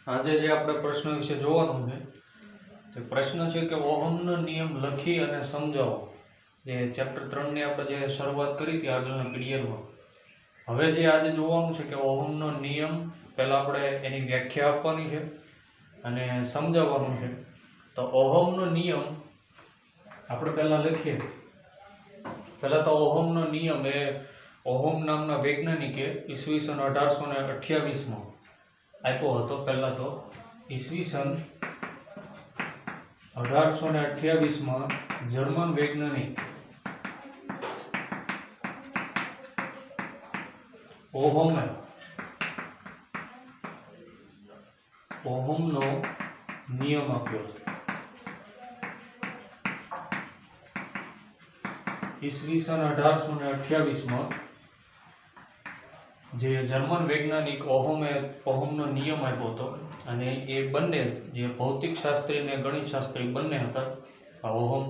આજે જે આપણે પ્રશ્ન વિશે જોવાનું છે તે પ્રશ્ન છે કે ઓહમનો નિયમ લખી અને સમજાવો. જે ચેપ્ટર 3 ની આપણે જે શરૂઆત કરી હતી આગળના પીડીએફમાં. હવે જે આજે જોવાનું છે કે ઓહમનો નિયમ પહેલાં આપણે એની વ્યાખ્યા આપવાની છે અને સમજાવવાનું છે. તો ઓહમનો નિયમ આપણે પહેલાં લખીએ. પહેલાં તો ઓહમનો નિયમ એ ઓહમ નામના વૈજ્ઞાનિકે ઈસવીસન 1828માં આપ્યો હતો. પહેલાં તો ઈસવીસન 1828માં જર્મન વૈજ્ઞાનિક ઓહમનો નિયમ આપ્યો હતો. ઈસવીસન 1828માં જે જર્મન વૈજ્ઞાનિક ઓહમનો નિયમ આપ્યો હતો અને એ બંને જે ભૌતિકશાસ્ત્રી અને ગણિતશાસ્ત્રી બંને હતા આ ઓહમ.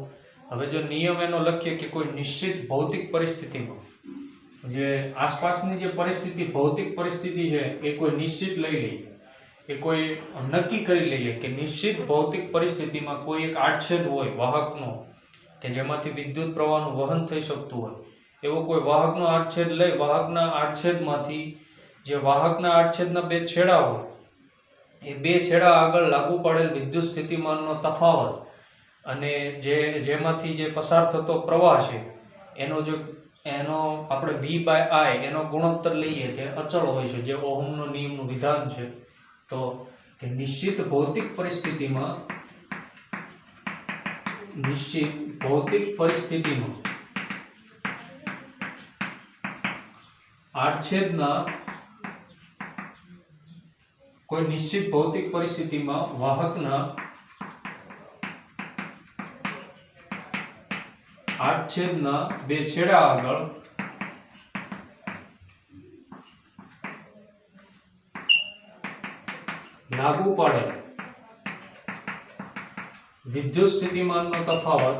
હવે જો નિયમ એનો લખીએ કે કોઈ નિશ્ચિત ભૌતિક પરિસ્થિતિમાં જે આસપાસની જે પરિસ્થિતિ ભૌતિક પરિસ્થિતિ છે એ કોઈ નિશ્ચિત લઈ લઈએ, એ કોઈ નક્કી કરી લઈએ કે નિશ્ચિત ભૌતિક પરિસ્થિતિમાં કોઈ એક આડછેદ હોય વાહકનો કે જેમાંથી વિદ્યુત પ્રવાહનું વહન થઈ શકતું હોય, એવો કોઈ વાહકનો આડછેદ લઈ વાહકના આડછેદમાંથી જે વાહકના આડછેદના બે છેડા હોય એ બે છેડા આગળ લાગુ પડેલ વિદ્યુત સ્થિતિમાનનો તફાવત અને જેમાંથી જે પસાર થતો પ્રવાહ છે એનો આપણે V/I એનો ગુણોત્તર લઈએ તે અચળ હોય છે, જે ઓહમનો નિયમનું વિધાન છે. તો કે નિશ્ચિત ભૌતિક પરિસ્થિતિમાં કોઈ નિશ્ચિત ભૌતિક પરિસ્થિતિમાં વાહકના આડછેદના બે છેડા આગળ લાગુ પડે વિદ્યુત સ્થિતિમાનનો તફાવત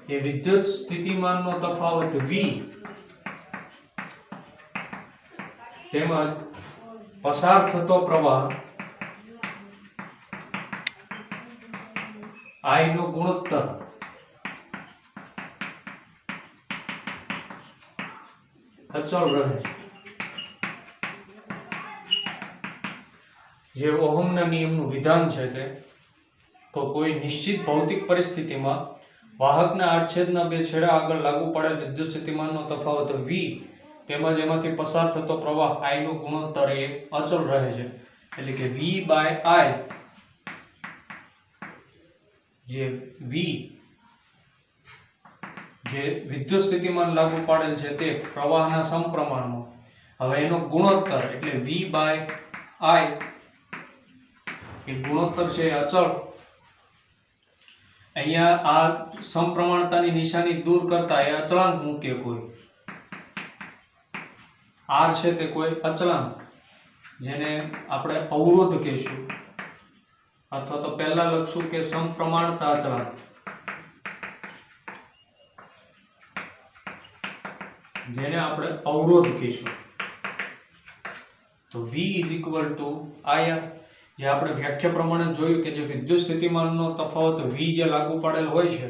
એ વિદ્યુત સ્થિતિમાનનો તફાવત V તેમજ પસાર થતો પ્રવાહ I નો ગુણોત્તર અચળ રહે છે. જે ઓહમના નિયમનું વિધાન છે તે તો કોઈ નિશ્ચિત ભૌતિક પરિસ્થિતિમાં વાહકના આડછેદના બે છેડા આગળ લાગુ પડેલ વિદ્યુત સ્થિતિમાનનો તફાવત V તેમજ એમાંથી પસાર થતો પ્રવાહ I નો ગુણોત્તર એ અચળ રહે છે. એટલે કે V/I જે વિદ્યુત સ્થિતિમાન લાગુ પાડેલ છે તે પ્રવાહના સમપ્રમાણમાં. હવે એનો ગુણોત્તર એટલે V/I એ ગુણોત્તર છે અચળ. અહીંયા આ સમપ્રમાણતાની નિશાની દૂર કરતા એ અચળાંક મૂકીએ. કોઈ R છે તે કોઈ અચળાંક જેને આપણે અવરોધ કહીશું અથવા તો પહેલા લખશું કે સમપ્રમાણતા અચળાંક, જેને આપણે અવરોધ કહીશું. તો V = IR જે આપણે વ્યાખ્યા પ્રમાણે જોયું કે જે વિદ્યુત સ્થિતિમાનનો તફાવત V જે લાગુ પાડેલ હોય છે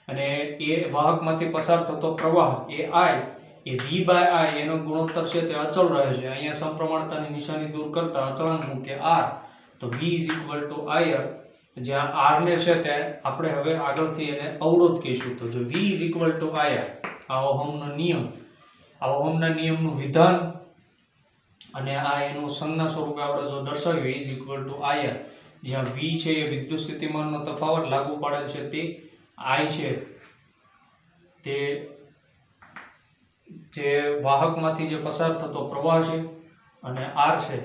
અને એ વાહકમાંથી પસાર થતો પ્રવાહ એ I એ V/I એનો ગુણોત્તર છે તે અચળ રહે છે. અહીંયા સમપ્રમાણતાની નિશાની દૂર કરતા અચળાંક મૂકે R. તો V = IR જ્યાં R ને છે તે આપણે હવે આગળથી એને અવરોધ કહીશું. તો જો V = IR આ ઓહમનો નિયમ, આ ઓહમના નિયમનું વિધાન અને આ એનું સંજ્ઞા સ્વરૂપે આપણે જો દર્શાવીએ IR જ્યાં V છે એ વિદ્યુત સ્થિતિમાનનો તફાવત લાગુ પાડેલ છે તે I છે તે જે વાહકમાંથી જે પસાર થતો પ્રવાહ છે અને R છે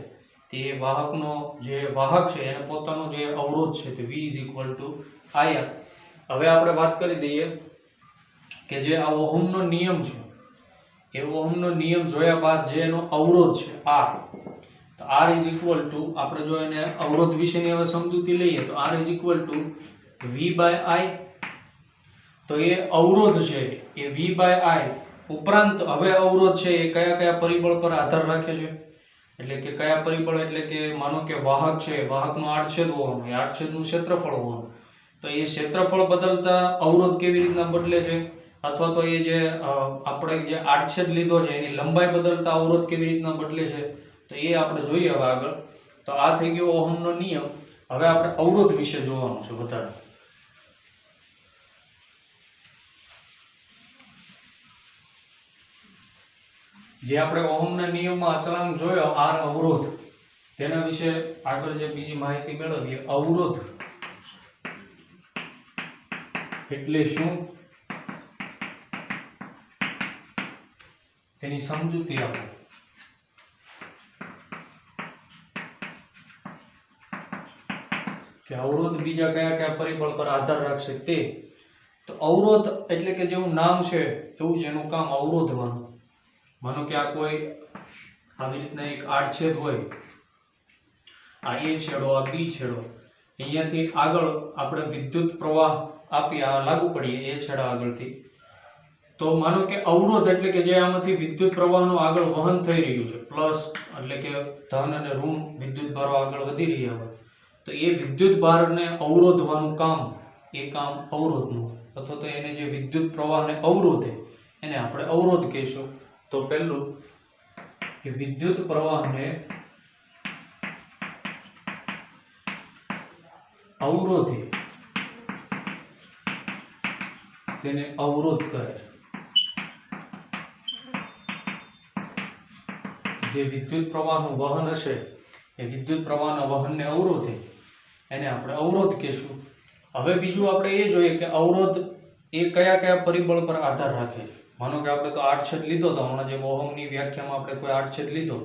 તે વાહકનો જે વાહક છે એને પોતાનો જે અવરોધ છે તે V = IR. હવે આપણે વાત કરી દઈએ કે જે આ ઓહમનો નિયમ છે એ ઓહમનો નિયમ જોયા બાદ જે એનો અવરોધ છે R, તો R આપણે જો એને અવરોધ વિશેની હવે સમજૂતી લઈએ તો R = V/I. તો એ અવરોધ છે એ V/I ઉપરાંત હવે અવરોધ છે એ કયા કયા પરિબળ પર આધાર રાખે છે, એટલે કે કયા પરિબળ, એટલે કે માનો કે વાહક છે, વાહકનો આડછેદ હોવાનો, એ આડછેદનું ક્ષેત્રફળ હોવાનું, તો એ ક્ષેત્રફળ બદલતા અવરોધ કેવી રીતના બદલે છે, અથવા તો એ જે આપણે જે આડછેદ લીધો છે એની લંબાઈ બદલતા અવરોધ કેવી રીતના બદલે છે, તો એ આપણે જોઈએ હવે આગળ. તો આ થઈ ગયો ઓહમનો નિયમ. હવે આપણે અવરોધ વિશે જોવાનું છે વધારે. જે આપણે ઓહમના નિયમમાં અચળાંક જોયો આર અવરોધ, તેના વિશે આગળ જે બીજી માહિતી મેળવીએ. અવરોધ એટલે શું તેની સમજૂતી આપો. કે અવરોધ બીજા કયા કયા પરિબળ પર આધાર રાખશે તે. તો અવરોધ એટલે કે જેવું નામ છે એવું જ એનું કામ અવરોધવાનું. માનો કે આ કોઈ આવી રીતના એક આડછેદ હોય, આ એ છેડો, આ બી છેડો, અહીંયાથી આગળ આપણે વિદ્યુત પ્રવાહ આપી આ લાગુ પડીએ એ છેડા આગળથી, તો માનો કે અવરોધ એટલે કે જે આમાંથી વિદ્યુત પ્રવાહનું આગળ વહન થઈ રહ્યું છે, પ્લસ એટલે કે ધન અને ઋણ વિદ્યુત ભારો આગળ વધી રહ્યા હોય, તો એ વિદ્યુત ભારને અવરોધવાનું કામ, એ કામ અવરોધનું, અથવા તો એને જે વિદ્યુત પ્રવાહને અવરોધે એને આપણે અવરોધ કહીશું. તો પહેલું કે વિદ્યુત પ્રવાહને અવરોધે તેને અવરોધ કહે. જે વિદ્યુત પ્રવાહનું વહન હશે એ વિદ્યુત પ્રવાહના વહનને અવરોધે એને આપણે અવરોધ કહીશું. હવે બીજું આપણે એ જોઈએ કે અવરોધ એ કયા કયા પરિબળ પર આધાર રાખે છે. માનો કે આપણે તો આડછેદ લીધો તો હમણાં જે ઓહમની વ્યાખ્યામાં આપણે કોઈ આડછેદ લીધો,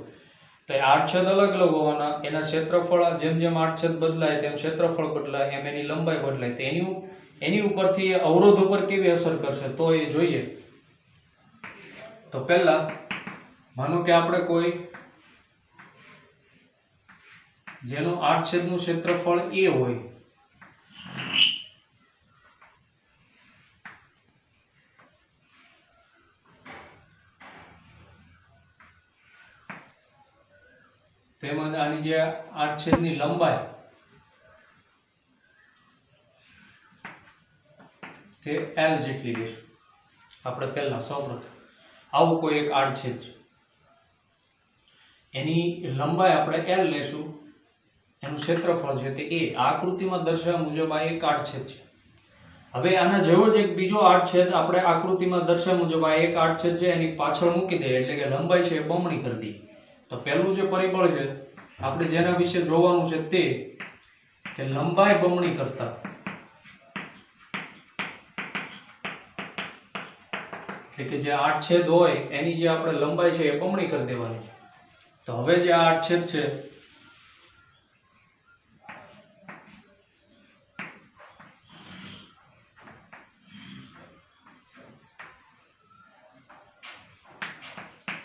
તો એ આડછેદ અલગ અલગ હોવાના, એના ક્ષેત્રફળ જેમ જેમ આડછેદ બદલાય તેમ ક્ષેત્રફળ બદલાય, એમ એની લંબાઈ બદલાય, તો એની ઉપરથી અવરોધ ઉપર કેવી અસર કરશે તો એ જોઈએ. તો પહેલા માનો કે આપણે કોઈ જેનું આડછેદનું ક્ષેત્રફળ એ હોય, તેમજ આની જે આડછેદની લંબાઈ તે L જેટલી લેશું. આપણે પહેલા સૌપ્રથમ આવું કોઈ એક આડછેદ છે, એની લંબાઈ આપણે L લેશું, એનું ક્ષેત્રફળ છે તે A. આકૃતિમાં દર્શાવ્યા મુજબ આ એક આડછેદ છે. હવે આના જેવો જ એક બીજો આડછેદ આપણે આકૃતિમાં દર્શાવ્યા મુજબ આ એક આડછેદ છે એની પાછળ મૂકી દઈએ, એટલે કે લંબાઈ છે એ બમણી કરી દઈએ. તો પહેલું જે પરિબળ છે આપણે જેના વિશે જોવાનું છે તે કે લંબાઈ બમણી કરતા, એટલે કે જે આડછેદ હોય એની જે આપણે લંબાઈ છે એ બમણી કરી દેવાની. તો હવે જે આ આડછેદ છે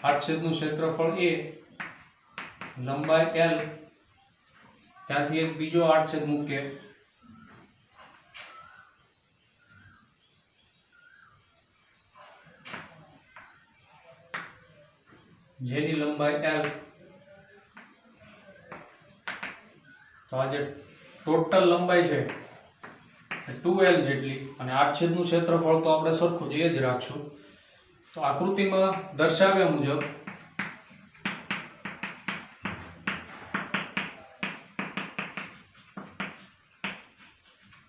આડછેદનું ક્ષેત્રફળ A, લંબાઈ L, ત્યાંથી એક બીજો આડછેદ મૂકીએ જેની લંબાઈ L. તો આ જે ટોટલ લંબાઈ છે 2L જેટલી, અને આડછેદનું ક્ષેત્રફળ તો આપણે સરખું જ એ જ રાખશું. તો આકૃતિમાં દર્શાવ્યા મુજબ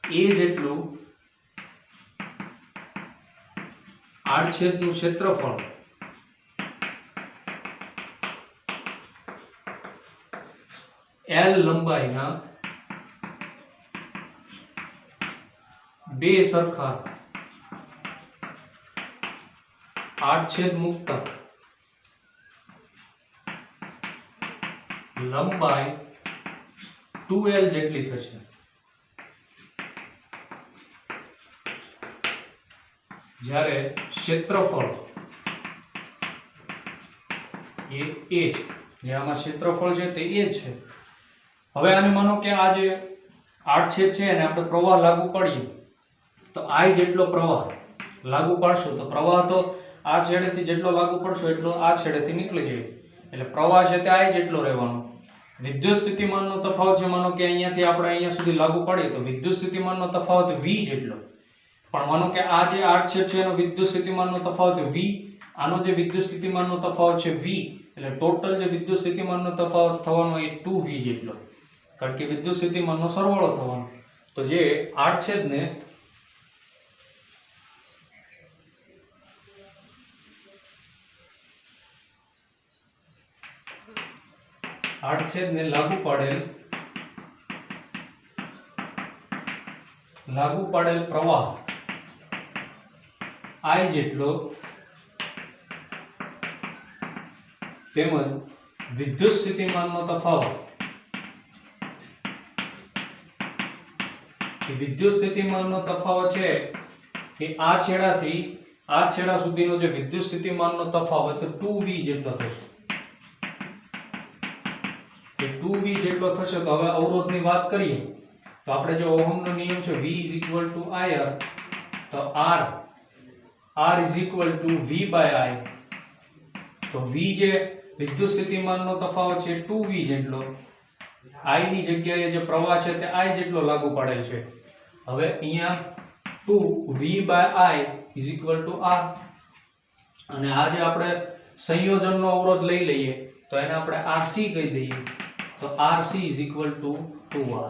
A જેટલું આડછેદનું ક્ષેત્રફળ L લંબાઈના બે સરખા આડછેદ મુકતા લંબાઈ 2L જેટલી થશે. જ્યારે ક્ષેત્રફળ એ છે, જે આમાં ક્ષેત્રફળ છે તે એ છે. હવે આને માનો કે આ જે આડછેદ છે એને આપણે પ્રવાહ લાગુ પાડીએ, તો I જેટલો પ્રવાહ લાગુ પાડશું તો પ્રવાહ તો આ છેડેથી જેટલો લાગુ પડશો એટલો આ છેડેથી નીકળી જાય, એટલે પ્રવાહ છે તે I જેટલો રહેવાનો. વિદ્યુત સ્થિતિમાનનો તફાવત છે, માનો કે અહીંયાથી આપણે અહીંયા સુધી લાગુ પાડીએ તો વિદ્યુત સ્થિતિમાનનો તફાવત V જેટલો, પણ માનો કે આ જે આડછેદ છે એનો વિદ્યુત સ્થિતિમાનનો તફાવત V, આનો જે વિદ્યુત સ્થિતિમાનનો તફાવત છે V, એટલે ટોટલ જે વિદ્યુત સ્થિતિમાનનો તફાવત થવાનો એ 2V જેટલો, કારણ કે વિદ્યુત સ્થિતિમાનનો સરવાળો થવાનો. તો જે આડછેદને લાગુ પાડેલ પ્રવાહ I જેટલો તેમજ વિદ્યુત સ્થિતિમાનનો તફાવત, વિદ્યુત સ્થિતિમાનનો તફાવત છે એ આ છેડાથી આ છેડા સુધીનો જે વિદ્યુત સ્થિતિમાનનો તફાવત 2V જેટલો થશે. 2V જેટલો થશે. તો હવે અવરોધની વાત કરીએ તો આપણે જે ઓહમનો નિયમ છે V IR, તો R V/I, તો V જે વિદ્યુત સ્થિતિમાનનો તફાવત છે 2V જેટલો, I ની જગ્યાએ જે પ્રવાહ છે તે I જેટલો લાગુ પાડેલ છે. હવે અહીંયા 2V/I R, અને આ જે આપણે સંયોજનનો અવરોધ લઈ લઈએ તો એને આપણે RC કહી દઈએ, તો RC 2R,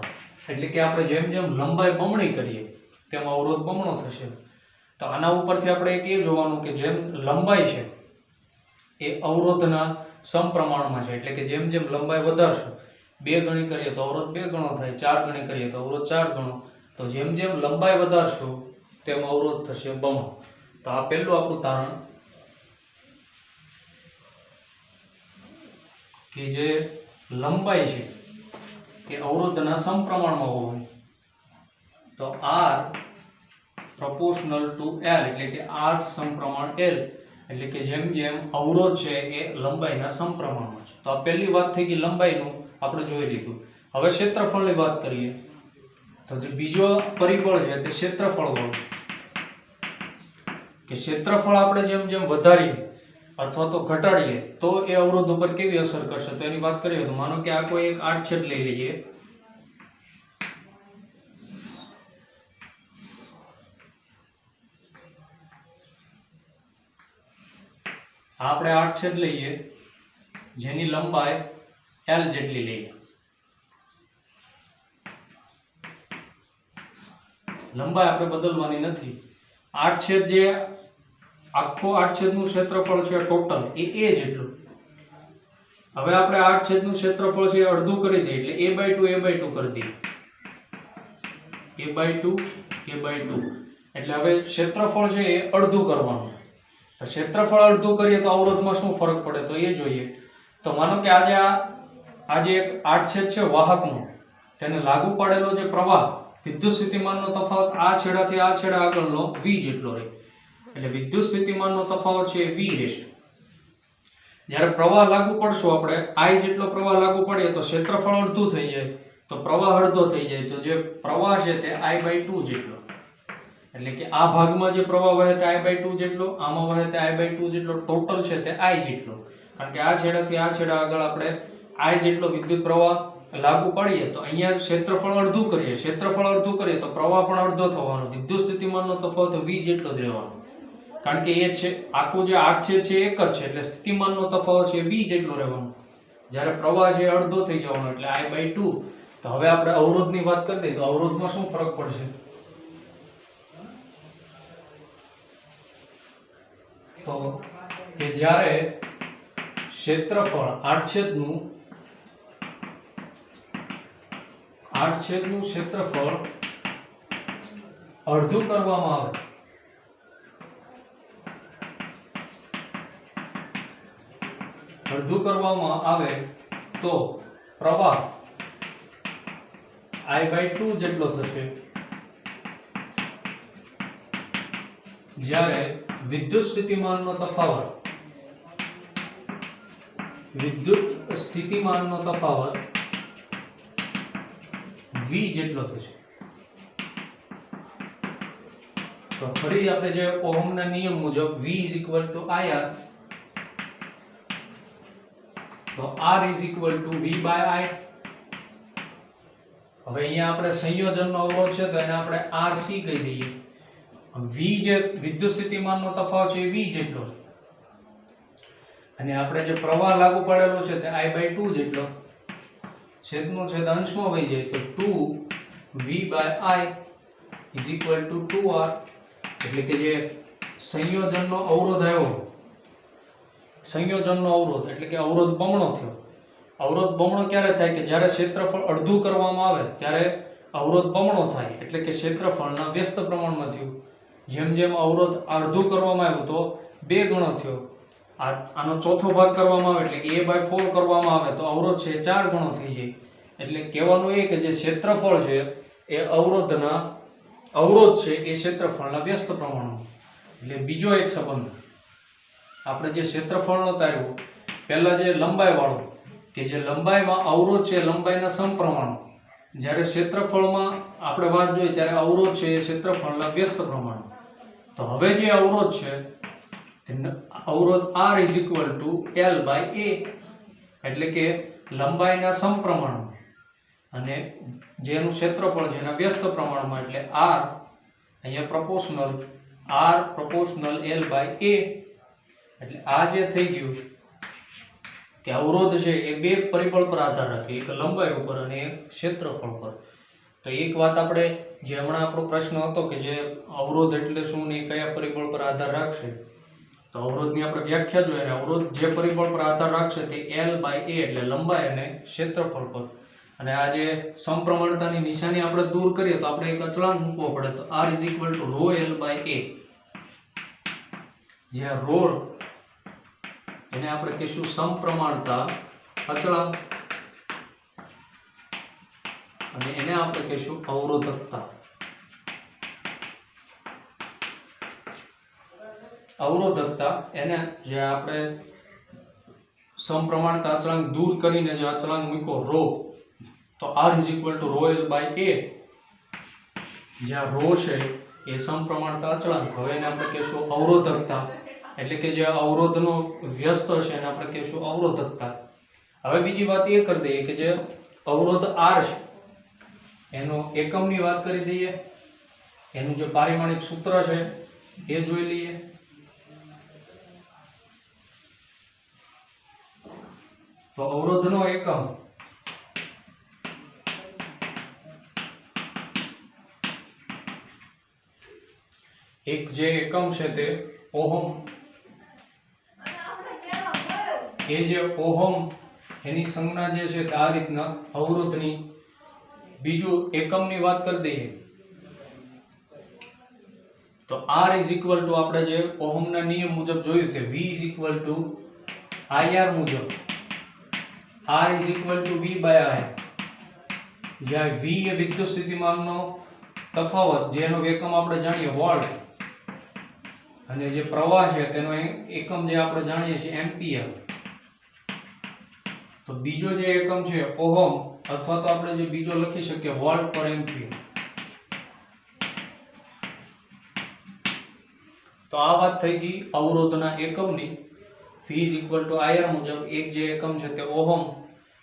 એટલે કે આપણે જેમ જેમ લંબાઈ બમણી કરીએ તેમ અવરોધ બમણો થશે. તો આના ઉપરથી આપણે એક એ જોવાનું કે જેમ લંબાઈ છે એ અવરોધના સમપ્રમાણમાં છે, એટલે કે જેમ જેમ લંબાઈ વધારશો, 2 ગણી કરીએ તો અવરોધ 2 ગણો થાય, 4 ગણી કરીએ તો અવરોધ 4 ગણો, તો જેમ જેમ લંબાઈ વધારશો તેમ અવરોધ થશે બમણો. તો આ પહેલું આપણું તારણ કે જે લંબાઈ છે એ અવરોધના સમપ્રમાણમાં હોય, તો R proportional to L, એટલે કે R સમપ્રમાણ L, એટલે કે જેમ જેમ અવરોધ છે એ લંબાઈના સમપ્રમાણમાં છે. તો આ પહેલી વાત થઈ ગઈ લંબાઈનું, આપણે જોઈ લીધું. હવે ક્ષેત્રફળની વાત કરીએ તો જે બીજો પરિબળ છે તે ક્ષેત્રફળ વાળું, કે ક્ષેત્રફળ આપણે જેમ જેમ વધારીએ અથવા તો ઘટાડીએ તો એ અવરોધ ઉપર કેવી અસર કરશે, તો એની વાત કરીએ તો માનો કે આ કોઈ એક આડછેદ લઈ લઈએ, આપણે આડછેદ લઈએ જેની લંબાઈ L જેટલી લઈએ. લંબાઈ આપણે બદલવાની નથી. આડછેદ જે આખો આડછેદનું ક્ષેત્રફળ છે ટોટલ એ A જેટલું. હવે આપણે આડછેદનું ક્ષેત્રફળ છે અડધું કરી દઈએ, એટલે A/2 કરી દઈએ, A/2, એટલે હવે ક્ષેત્રફળ છે એ અડધું કરવાનું. તો ક્ષેત્રફળ અડધું કરીએ તો અવરોધમાં શું ફરક પડે તો એ જોઈએ. તો માનો કે આજે એક આડછેદ છે વાહકનો, તેને લાગુ પાડેલો જે પ્રવાહ વિદ્યુત સ્થિતિમાનનો તફાવત આ છેડાથી આ છેડા આગળનો V જેટલો રહે, એટલે વિદ્યુત સ્થિતિમાનનો તફાવત છે એ V રહેશે. જ્યારે પ્રવાહ લાગુ પડશો આપણે I જેટલો પ્રવાહ લાગુ પાડીએ તો ક્ષેત્રફળ અડધું થઈ જાય, તો પ્રવાહ અડધો થઈ જાય, તો જે પ્રવાહ છે તે I/2 જેટલો, એટલે કે આ ભાગમાં જે પ્રવાહ વહે તે I/2 જેટલો, આમાં વહે તે I/2 જેટલો, ટોટલ છે તે I જેટલો, કારણ કે આ છેડાથી આ છેડા આગળ આપણે I જેટલો વિદ્યુત પ્રવાહ લાગુ પાડીએ તો અહીંયા ક્ષેત્રફળ અડધું કરીએ તો પ્રવાહ પણ અડધો થવાનો, વિદ્યુત સ્થિતિમાનનો તફાવત V જેટલો જ રહેવાનો, કારણ કે એ છે આખું જે આડછેદ છે એક જ છે, એટલે સ્થિતિમાનનો તફાવત છે V જેટલો રહેવાનો. જ્યારે પ્રવાહ છે અડધો થઈ જવાનો, એટલે I/2. તો હવે આપણે અવરોધની વાત કરી દઈએ તો અવરોધમાં શું ફરક પડશે, તો કે જ્યારે ક્ષેત્રફળ આડછેદનું ક્ષેત્રફળ અડધું કરવામાં આવે તો પ્રવાહ I/2 જેટલો થશે. જ્યારે વિદ્યુત સ્થિતિમાનનો તફાવત V જેટલો થશે. તો ફરી આપણે જે ઓહમના નિયમ મુજબ V = IR, તો R = V/I. હવે અહીંયા આપણે સંયોજનનો અવરોધ છે તો એને આપણે RC કહી દઈએ. V જે વિદ્યુત સ્થિતિમાનનો તફાવત છે એ V જેટલો છે, અને આપણે જે પ્રવાહ લાગુ પાડેલો છે તે I/2 જેટલો, છેદનો છેદ અંશમાં વહી જાય તો 2V/I = 2R. એટલે કે જે સંયોજનનો અવરોધ આવ્યો, સંયોજનનો અવરોધ એટલે કે અવરોધ બમણો થયો. અવરોધ બમણો ક્યારે થાય કે જ્યારે ક્ષેત્રફળ અડધું કરવામાં આવે ત્યારે અવરોધ બમણો થાય, એટલે કે ક્ષેત્રફળના વ્યસ્ત પ્રમાણમાં થયું. જેમ જેમ અવરોધ અડધું કરવામાં આવ્યું તો 2 ગણો થયો. આનો ચોથો ભાગ કરવામાં આવે એટલે કે A/4 કરવામાં આવે તો અવરોધ છે 4 ગણો થઈ જાય. એટલે કહેવાનું એ કે જે ક્ષેત્રફળ છે એ અવરોધ છે એ ક્ષેત્રફળના વ્યસ્ત પ્રમાણમાં. એટલે બીજો એક સંબંધ આપણે જે ક્ષેત્રફળનો તાર્યો, પહેલા જે લંબાઈ વાળો કે જે લંબાઈમાં અવરોધ છે લંબાઈના સમપ્રમાણમાં, જ્યારે ક્ષેત્રફળમાં આપણે વાત જોઈએ ત્યારે અવરોધ છે એ ક્ષેત્રફળના વ્યસ્ત પ્રમાણમાં. તો હવે જે અવરોધ છે અવરોધ R = L/A, એટલે કે લંબાઈના સમપ્રમાણમાં, અને જેનું ક્ષેત્રફળ છે એના વ્યસ્ત પ્રમાણમાં, એટલે R અહીંયા પ્રોપોર્શનલ L/A. એટલે આ જે થઈ ગયું કે અવરોધ છે એ બે પરિબળ પર આધાર રાખે, એક લંબાઈ ઉપર અને એક ક્ષેત્રફળ પર. તો એક વાત આપણે જે હમણાં આપણો પ્રશ્ન હતો કે જે અવરોધ એટલે શું ને કયા પરિબળ પર આધાર રાખશે, તો અવરોધની આપણે વ્યાખ્યા જોઈએ. અવરોધ જે પરિબળ પર આધાર રાખશે તે L/A એટલે લંબાઈ અને ક્ષેત્રફળ પર. અને આ જે સમપ્રમાણતાની નિશાની આપણે દૂર કરીએ તો આપણે એક અચળાંક મૂકવો પડે, તો R = ρL/A. જે ρ એને આપણે કહીશું સમપ્રમાણતા અચળાંક, અને એને આપણે કહીશું અવરોધકતા. અવરોધકતા એને જે આપણે સમપ્રમાણતા અચળાંક દૂર કરીને જે અચળાંક મૂક્યો ρ, તો R = ρL/A. જ્યાં ρ છે એ સમપ્રમાણતા અચળાંક, હવે એને આપણે કહીશું અવરોધકતા, એટલે કે જે અવરોધનો વ્યસ્ત છે એને આપણે કહીશું અવરોધકતા. હવે બીજી વાત એ કરી દઈએ કે જે અવરોધ R છે એનો એકમની વાત કરી દઈએ, એનું જે પારિમાણિક સૂત્ર છે એ જોઈ લઈએ. તો અવરોધનો એકમ એક જે એકમ છે તે ઓહમ. એ જે ઓહમ એની સંજ્ઞા જે છે આ રીતના અવરોધની. બીજું એકમની વાત કરી દઈએ તો R = આપણે જે ઓહમના નિયમ મુજબ જોયું તે V = IR મુજબ R = V/I. જ્યાં V એ વિદ્યુત સ્થિતિમાનનો તફાવત, જેનો એકમ આપણે જાણીએ વોલ્ટ, અને જે પ્રવાહ છે તેનો એકમ જે આપણે જાણીએ છીએ એમ્પિયર. તો બીજો જે એકમ છે ઓહમ, અથવા તો આપણે જે બીજો લખી શકીએ વોલ્ટ/એમ્પિયર. તો આ વાત થઈ ગઈ અવરોધના એકમની. V = IR મુજબ એક જે એકમ છે તે ઓહમ,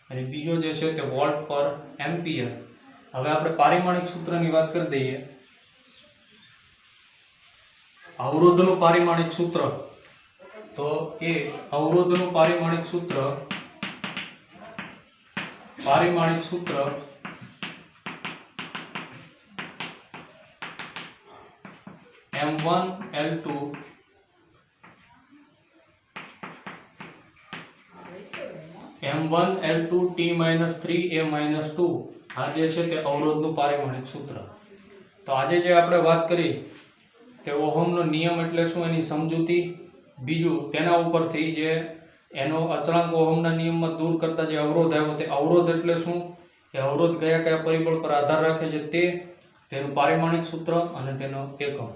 અને બીજો જે છે તે વોલ્ટ/એમ્પિયર. હવે આપણે પારિમાણિક સૂત્રની વાત કરી દઈએ. અવરોધનું પારિમાણિક સૂત્ર, તો એ અવરોધનું પારિમાણિક સૂત્ર M1L2 T-3A-2. આ જે છે તે અવરોધનું પારિમાણિક સૂત્ર. તો આજે જે આપણે વાત કરી તે ઓહમનો નિયમ એટલે શું એની સમજૂતી, બીજું તેના ઉપરથી જે એનો અચળાંક ઓહમના નિયમમાં દૂર કરતા જે અવરોધ આવ્યો તે અવરોધ એટલે શું, એ અવરોધ કયા કયા પરિબળ પર આધાર રાખે છે તે, તેનું પારિમાણિક સૂત્ર અને તેનો એકમ.